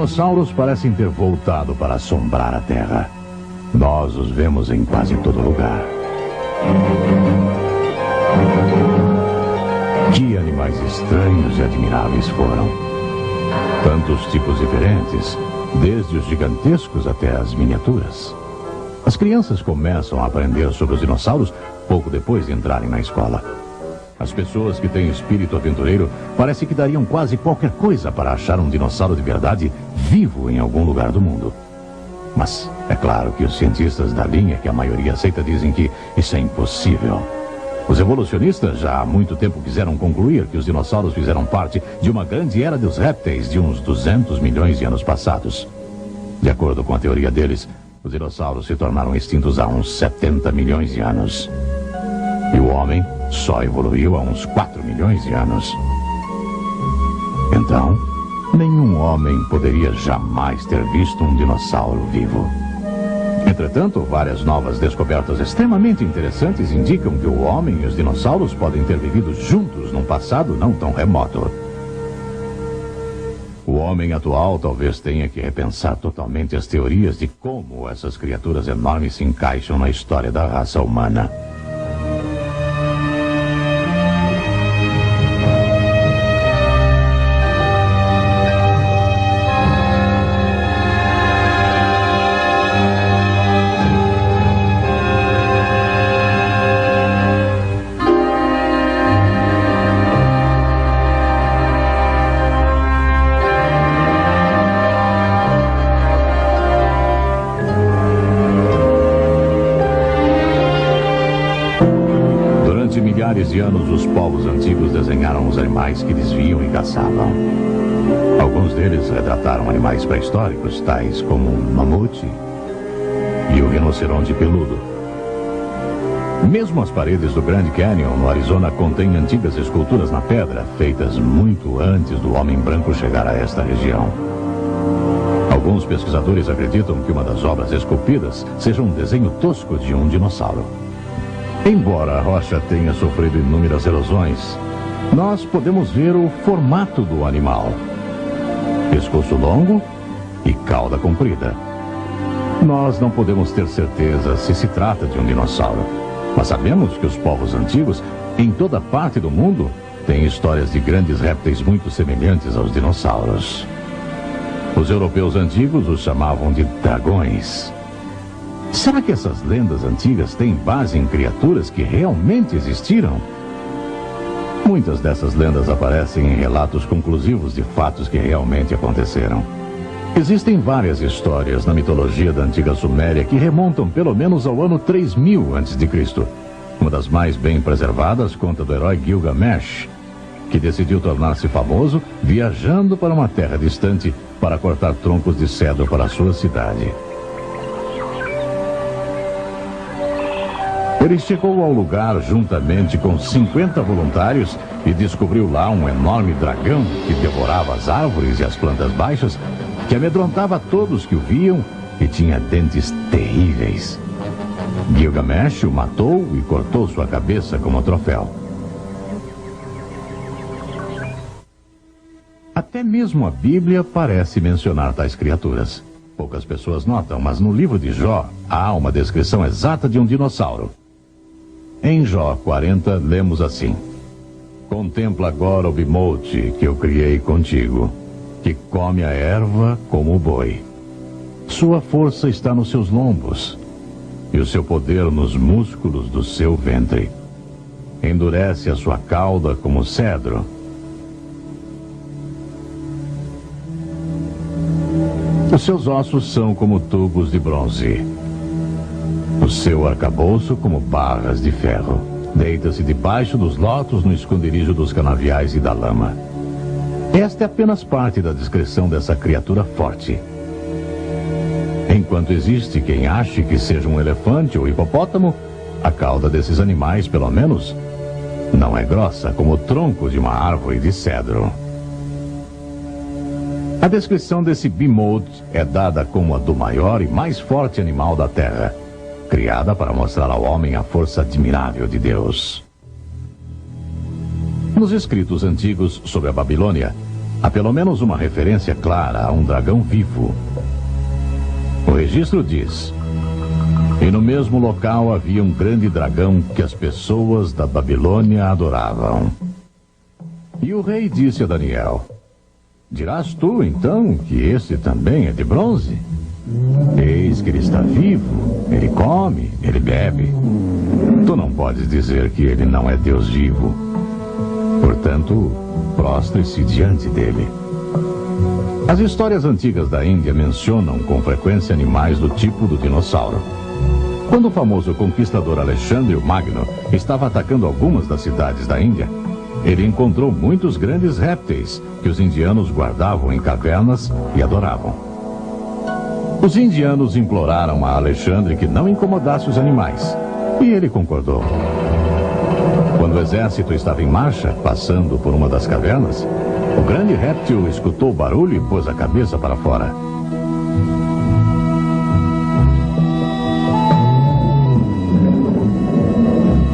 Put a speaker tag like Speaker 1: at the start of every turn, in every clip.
Speaker 1: dinossauros parecem ter voltado para assombrar a Terra. Nós os vemos em quase todo lugar. Que animais estranhos e admiráveis foram. Tantos tipos diferentes, desde os gigantescos até as miniaturas. As crianças começam a aprender sobre os dinossauros pouco depois de entrarem na escola. As pessoas que têm espírito aventureiro parece que dariam quase qualquer coisa para achar um dinossauro de verdade vivo em algum lugar do mundo. Mas é claro que os cientistas da linha que a maioria aceita dizem que isso é impossível. Os evolucionistas já há muito tempo quiseram concluir que os dinossauros fizeram parte de uma grande era dos répteis de uns 200 milhões de anos passados. De acordo com a teoria deles, os dinossauros se tornaram extintos há uns 70 milhões de anos. E o homem só evoluiu há uns 4 milhões de anos. Então, nenhum homem poderia jamais ter visto um dinossauro vivo. Entretanto, várias novas descobertas extremamente interessantes indicam que o homem e os dinossauros podem ter vivido juntos num passado não tão remoto. O homem atual talvez tenha que repensar totalmente as teorias de como essas criaturas enormes se encaixam na história da raça humana. Milhares de anos, os povos antigos desenharam os animais que eles viam e caçavam. Alguns deles retrataram animais pré-históricos, tais como o mamute e o rinoceronte peludo. Mesmo as paredes do Grand Canyon, no Arizona, contêm antigas esculturas na pedra, feitas muito antes do homem branco chegar a esta região. Alguns pesquisadores acreditam que uma das obras esculpidas seja um desenho tosco de um dinossauro. Embora a rocha tenha sofrido inúmeras erosões, nós podemos ver o formato do animal. Pescoço longo e cauda comprida. Nós não podemos ter certeza se trata de um dinossauro, mas sabemos que os povos antigos, em toda parte do mundo, têm histórias de grandes répteis muito semelhantes aos dinossauros. Os europeus antigos os chamavam de dragões. Será que essas lendas antigas têm base em criaturas que realmente existiram? Muitas dessas lendas aparecem em relatos conclusivos de fatos que realmente aconteceram. Existem várias histórias na mitologia da antiga Suméria que remontam pelo menos ao ano 3000 a.C. Uma das mais bem preservadas conta do herói Gilgamesh, que decidiu tornar-se famoso viajando para uma terra distante para cortar troncos de cedro para a sua cidade. Ele chegou ao lugar juntamente com 50 voluntários e descobriu lá um enorme dragão que devorava as árvores e as plantas baixas, que amedrontava todos que o viam e tinha dentes terríveis. Gilgamesh o matou e cortou sua cabeça como troféu. Até mesmo a Bíblia parece mencionar tais criaturas. Poucas pessoas notam, mas no livro de Jó há uma descrição exata de um dinossauro. Em Jó 40, lemos assim: Contempla agora o bimote que eu criei contigo, que come a erva como o boi. Sua força está nos seus lombos, e o seu poder nos músculos do seu ventre. Endurece a sua cauda como cedro. Os seus ossos são como tubos de bronze. O seu arcabouço como barras de ferro. Deita-se debaixo dos lotos no esconderijo dos canaviais e da lama. Esta é apenas parte da descrição dessa criatura forte. Enquanto existe quem ache que seja um elefante ou hipopótamo, a cauda desses animais, pelo menos, não é grossa como o tronco de uma árvore de cedro. A descrição desse behemoth é dada como a do maior e mais forte animal da Terra, criada para mostrar ao homem a força admirável de Deus. Nos escritos antigos sobre a Babilônia, há pelo menos uma referência clara a um dragão vivo. O registro diz: e no mesmo local havia um grande dragão que as pessoas da Babilônia adoravam. E o rei disse a Daniel: dirás tu, então, que esse também é de bronze? Eis que ele está vivo, ele come, ele bebe. Tu não podes dizer que ele não é Deus vivo. Portanto, prostre-se diante dele. As histórias antigas da Índia mencionam com frequência animais do tipo do dinossauro. Quando o famoso conquistador Alexandre o Magno estava atacando algumas das cidades da Índia, ele encontrou muitos grandes répteis que os indianos guardavam em cavernas e adoravam. Os indianos imploraram a Alexandre que não incomodasse os animais, e ele concordou. Quando o exército estava em marcha, passando por uma das cavernas, o grande réptil escutou o barulho e pôs a cabeça para fora.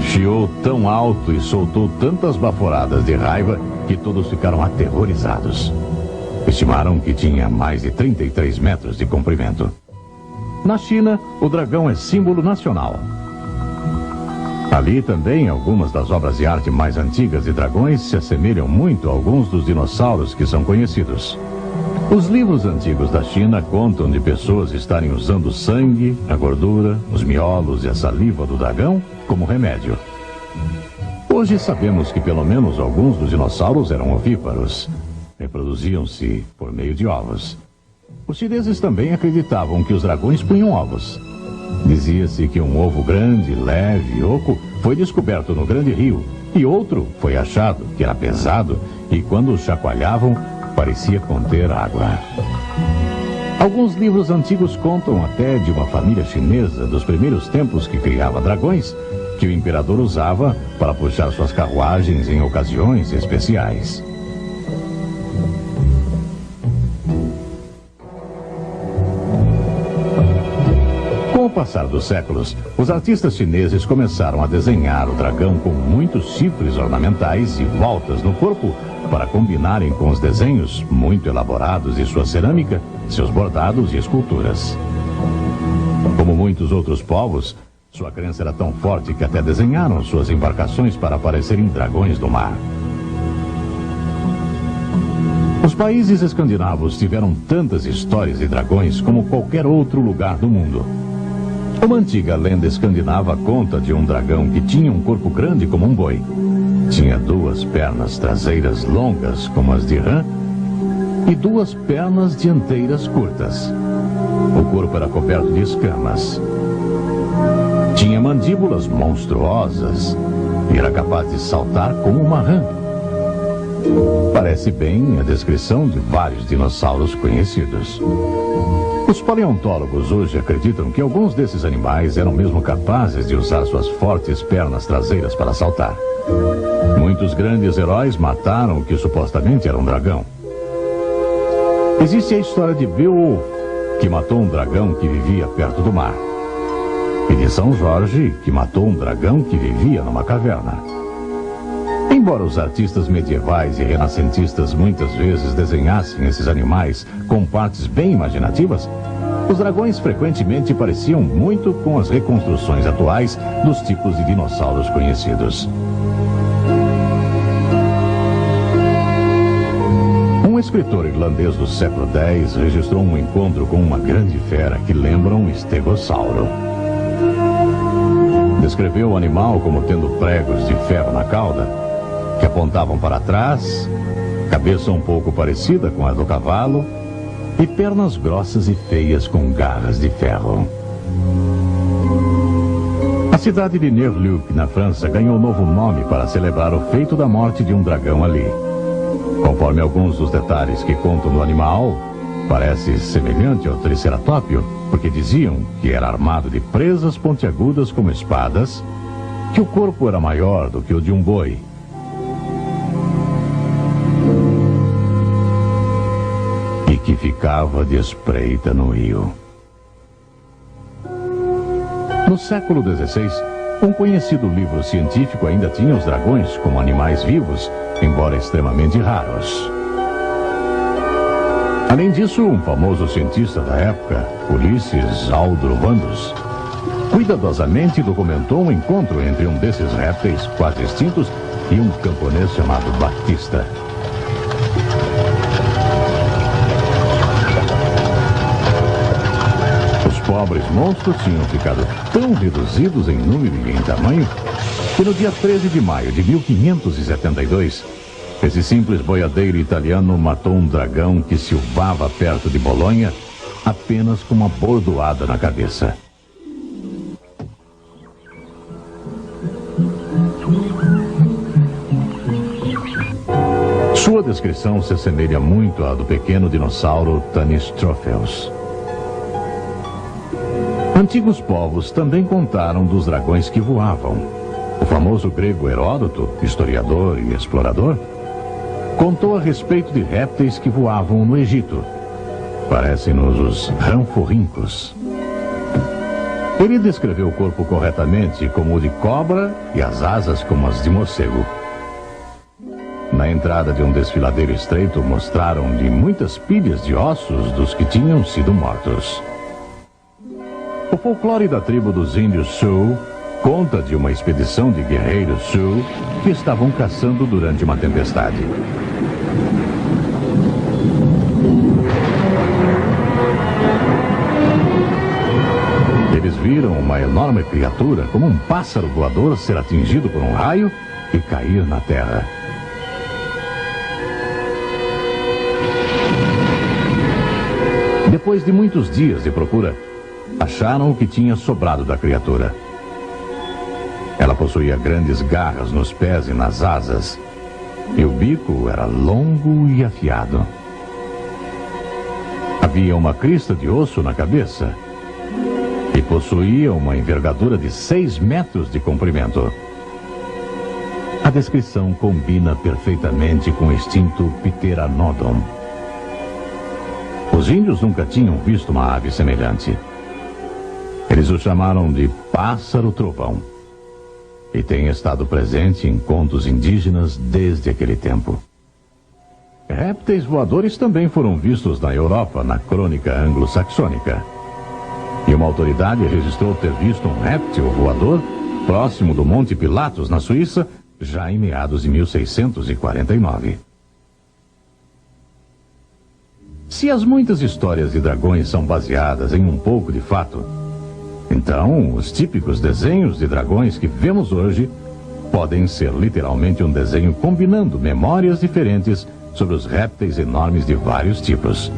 Speaker 1: Chiou tão alto e soltou tantas baforadas de raiva que todos ficaram aterrorizados. Estimaram que tinha mais de 33 metros de comprimento. Na China, o dragão é símbolo nacional. Ali também, algumas das obras de arte mais antigas de dragões se assemelham muito a alguns dos dinossauros que são conhecidos. Os livros antigos da China contam de pessoas estarem usando o sangue, a gordura, os miolos e a saliva do dragão como remédio. Hoje sabemos que pelo menos alguns dos dinossauros eram ovíparos. Reproduziam-se por meio de ovos. Os chineses também acreditavam que os dragões punham ovos. Dizia-se que um ovo grande, leve e oco foi descoberto no grande rio, e outro foi achado, que era pesado, e quando o chacoalhavam, parecia conter água. Alguns livros antigos contam até de uma família chinesa dos primeiros tempos que criava dragões, que o imperador usava para puxar suas carruagens em ocasiões especiais. Com o passar dos séculos, os artistas chineses começaram a desenhar o dragão com muitos chifres ornamentais e voltas no corpo para combinarem com os desenhos muito elaborados de sua cerâmica, seus bordados e esculturas. Como muitos outros povos, sua crença era tão forte que até desenharam suas embarcações para parecerem dragões do mar. Os países escandinavos tiveram tantas histórias de dragões como qualquer outro lugar do mundo. Uma antiga lenda escandinava conta de um dragão que tinha um corpo grande como um boi. Tinha 2 pernas traseiras longas como as de rã e 2 pernas dianteiras curtas. O corpo era coberto de escamas. Tinha mandíbulas monstruosas e era capaz de saltar como uma rã. Parece bem a descrição de vários dinossauros conhecidos. Os paleontólogos hoje acreditam que alguns desses animais eram mesmo capazes de usar suas fortes pernas traseiras para saltar. Muitos grandes heróis mataram o que supostamente era um dragão. Existe a história de Beowulf, que matou um dragão que vivia perto do mar. E de São Jorge, que matou um dragão que vivia numa caverna. Embora os artistas medievais e renascentistas muitas vezes desenhassem esses animais com partes bem imaginativas, os dragões frequentemente pareciam muito com as reconstruções atuais dos tipos de dinossauros conhecidos. Um escritor irlandês do século X registrou um encontro com uma grande fera que lembra um estegossauro. Descreveu o animal como tendo pregos de ferro na cauda, que apontavam para trás, cabeça um pouco parecida com a do cavalo e pernas grossas e feias com garras de ferro. A cidade de Nerluc, na França, ganhou um novo nome para celebrar o feito da morte de um dragão ali. Conforme alguns dos detalhes que contam do animal, parece semelhante ao triceratopio, porque diziam que era armado de presas pontiagudas como espadas, que o corpo era maior do que o de um boi, e que ficava de espreita no rio. No século XVI, um conhecido livro científico ainda tinha os dragões como animais vivos, embora extremamente raros. Além disso, um famoso cientista da época, Ulisses Aldrovandus, cuidadosamente documentou um encontro entre um desses répteis quase extintos e um camponês chamado Batista. Os pobres monstros tinham ficado tão reduzidos em número e em tamanho que no dia 13 de maio de 1572, esse simples boiadeiro italiano matou um dragão que silvava perto de Bolonha apenas com uma bordoada na cabeça. Sua descrição se assemelha muito à do pequeno dinossauro Tanystropheus. Antigos povos também contaram dos dragões que voavam. O famoso grego Heródoto, historiador e explorador, contou a respeito de répteis que voavam no Egito. Parecem-nos os ranforrincos. Ele descreveu o corpo corretamente como o de cobra e as asas como as de morcego. Na entrada de um desfiladeiro estreito, mostraram-lhe muitas pilhas de ossos dos que tinham sido mortos. O folclore da tribo dos índios Sioux conta de uma expedição de guerreiros Sioux que estavam caçando durante uma tempestade. Eles viram uma enorme criatura, como um pássaro voador, ser atingido por um raio e cair na terra. Depois de muitos dias de procura, acharam o que tinha sobrado da criatura. Ela possuía grandes garras nos pés e nas asas, e o bico era longo e afiado. Havia uma crista de osso na cabeça e possuía uma envergadura de 6 metros de comprimento. A descrição combina perfeitamente com o extinto Pteranodon. Os índios nunca tinham visto uma ave semelhante. Eles o chamaram de pássaro-trovão e tem estado presente em contos indígenas desde aquele tempo. Répteis voadores também foram vistos na Europa na crônica anglo-saxônica. E uma autoridade registrou ter visto um réptil voador próximo do Monte Pilatos, na Suíça, já em meados de 1649. Se as muitas histórias de dragões são baseadas em um pouco de fato, então os típicos desenhos de dragões que vemos hoje podem ser literalmente um desenho combinando memórias diferentes sobre os répteis enormes de vários tipos.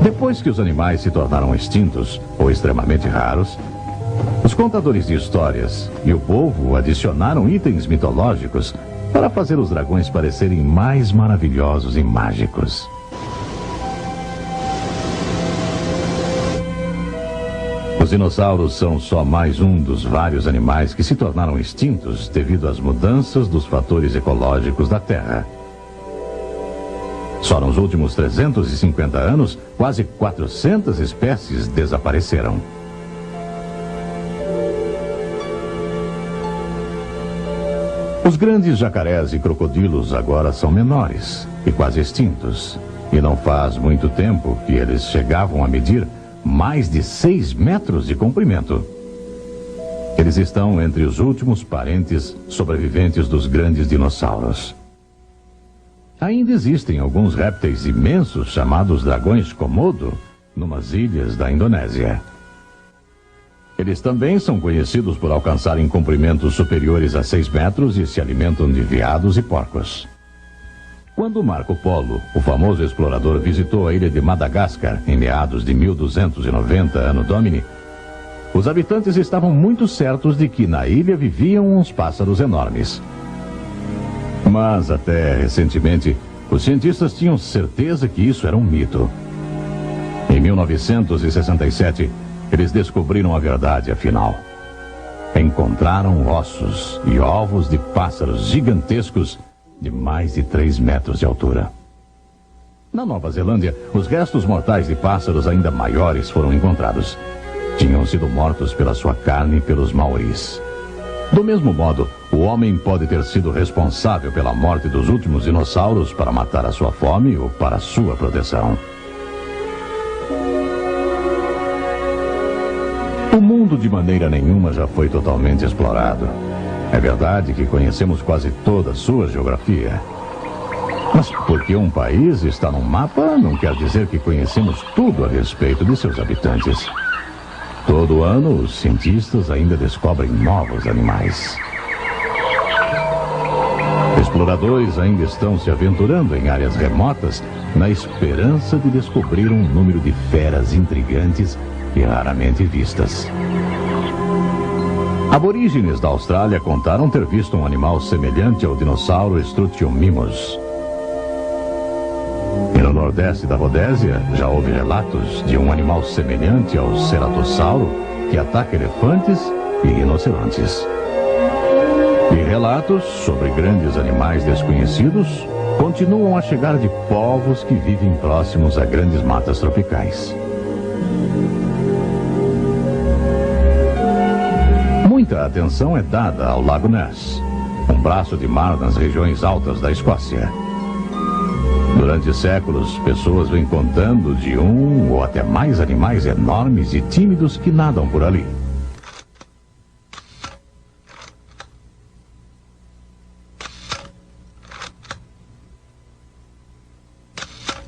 Speaker 1: Depois que os animais se tornaram extintos ou extremamente raros, os contadores de histórias e o povo adicionaram itens mitológicos para fazer os dragões parecerem mais maravilhosos e mágicos. Os dinossauros são só mais um dos vários animais que se tornaram extintos devido às mudanças dos fatores ecológicos da Terra. Só nos últimos 350 anos, quase 400 espécies desapareceram. Os grandes jacarés e crocodilos agora são menores e quase extintos. E não faz muito tempo que eles chegavam a medir mais de 6 metros de comprimento. Eles estão entre os últimos parentes sobreviventes dos grandes dinossauros. Ainda existem alguns répteis imensos chamados dragões Komodo, numas ilhas da Indonésia. Eles também são conhecidos por alcançarem comprimentos superiores a 6 metros e se alimentam de veados e porcos. Quando Marco Polo, o famoso explorador, visitou a ilha de Madagascar em meados de 1290 Anno Domini, os habitantes estavam muito certos de que na ilha viviam uns pássaros enormes. Mas até recentemente, os cientistas tinham certeza que isso era um mito. Em 1967, eles descobriram a verdade afinal. Encontraram ossos e ovos de pássaros gigantescos de mais de 3 metros de altura. Na Nova Zelândia, os restos mortais de pássaros ainda maiores foram encontrados. Tinham sido mortos pela sua carne pelos maoris. Do mesmo modo, o homem pode ter sido responsável pela morte dos últimos dinossauros para matar a sua fome ou para a sua proteção. O mundo de maneira nenhuma já foi totalmente explorado. É verdade que conhecemos quase toda a sua geografia. Mas porque um país está no mapa, não quer dizer que conhecemos tudo a respeito de seus habitantes. Todo ano, os cientistas ainda descobrem novos animais. Exploradores ainda estão se aventurando em áreas remotas na esperança de descobrir um número de feras intrigantes e raramente vistas. Aborígenes da Austrália contaram ter visto um animal semelhante ao dinossauro Struthiomimus. E no nordeste da Rodésia já houve relatos de um animal semelhante ao ceratossauro que ataca elefantes e rinocerontes. E relatos sobre grandes animais desconhecidos continuam a chegar de povos que vivem próximos a grandes matas tropicais. Muita atenção é dada ao Lago Ness, um braço de mar nas regiões altas da Escócia. Durante séculos, pessoas vêm contando de um ou até mais animais enormes e tímidos que nadam por ali.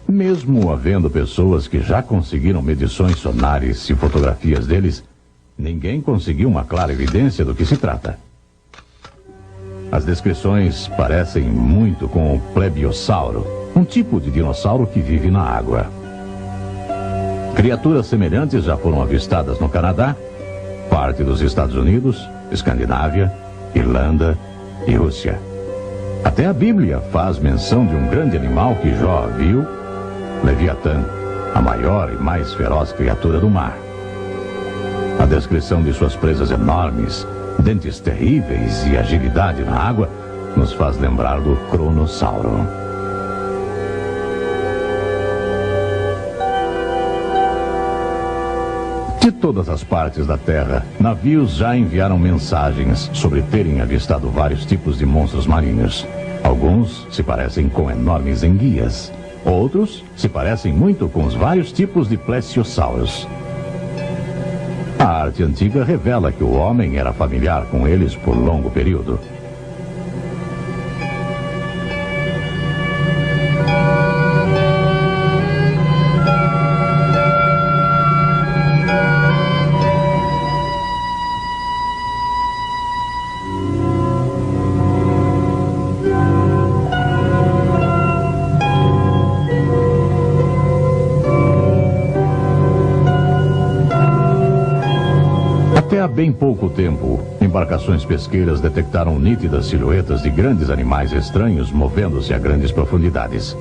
Speaker 1: Mesmo havendo pessoas que já conseguiram medições sonares e fotografias deles, ninguém conseguiu uma clara evidência do que se trata. As descrições parecem muito com o plebiossauro, um tipo de dinossauro que vive na água. Criaturas semelhantes já foram avistadas no Canadá, parte dos Estados Unidos, Escandinávia, Irlanda e Rússia. Até a Bíblia faz menção de um grande animal que Jó viu, Leviatã, a maior e mais feroz criatura do mar. A descrição de suas presas enormes, dentes terríveis e agilidade na água nos faz lembrar do Cronossauro. De todas as partes da Terra, navios já enviaram mensagens sobre terem avistado vários tipos de monstros marinhos. Alguns se parecem com enormes enguias. Outros se parecem muito com os vários tipos de plesiosauros. A arte antiga revela que o homem era familiar com eles por longo período. Há bem pouco tempo, embarcações pesqueiras detectaram nítidas silhuetas de grandes animais estranhos movendo-se a grandes profundidades.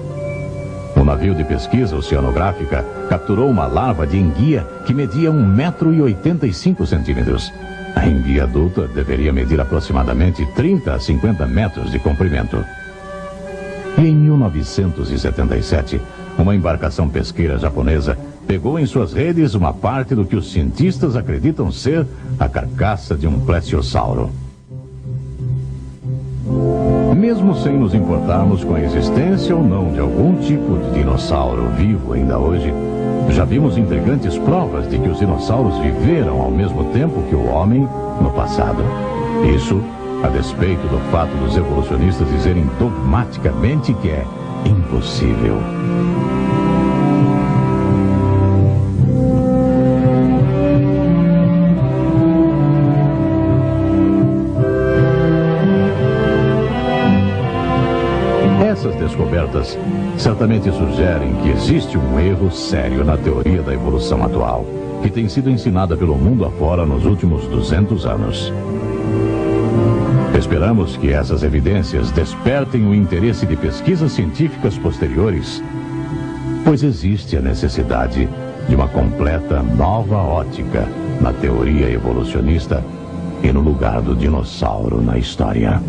Speaker 1: Um navio de pesquisa oceanográfica capturou uma larva de enguia que media 1,85 m. A enguia adulta deveria medir aproximadamente 30 a 50 metros de comprimento. E em 1977, uma embarcação pesqueira japonesa pegou em suas redes uma parte do que os cientistas acreditam ser a carcaça de um plesiosauro. Mesmo sem nos importarmos com a existência ou não de algum tipo de dinossauro vivo ainda hoje, já vimos intrigantes provas de que os dinossauros viveram ao mesmo tempo que o homem no passado. Isso a despeito do fato dos evolucionistas dizerem dogmaticamente que é impossível. Essas descobertas certamente sugerem que existe um erro sério na teoria da evolução atual, que tem sido ensinada pelo mundo afora nos últimos 200 anos. Esperamos que essas evidências despertem o interesse de pesquisas científicas posteriores, pois existe a necessidade de uma completa nova ótica na teoria evolucionista e no lugar do dinossauro na história.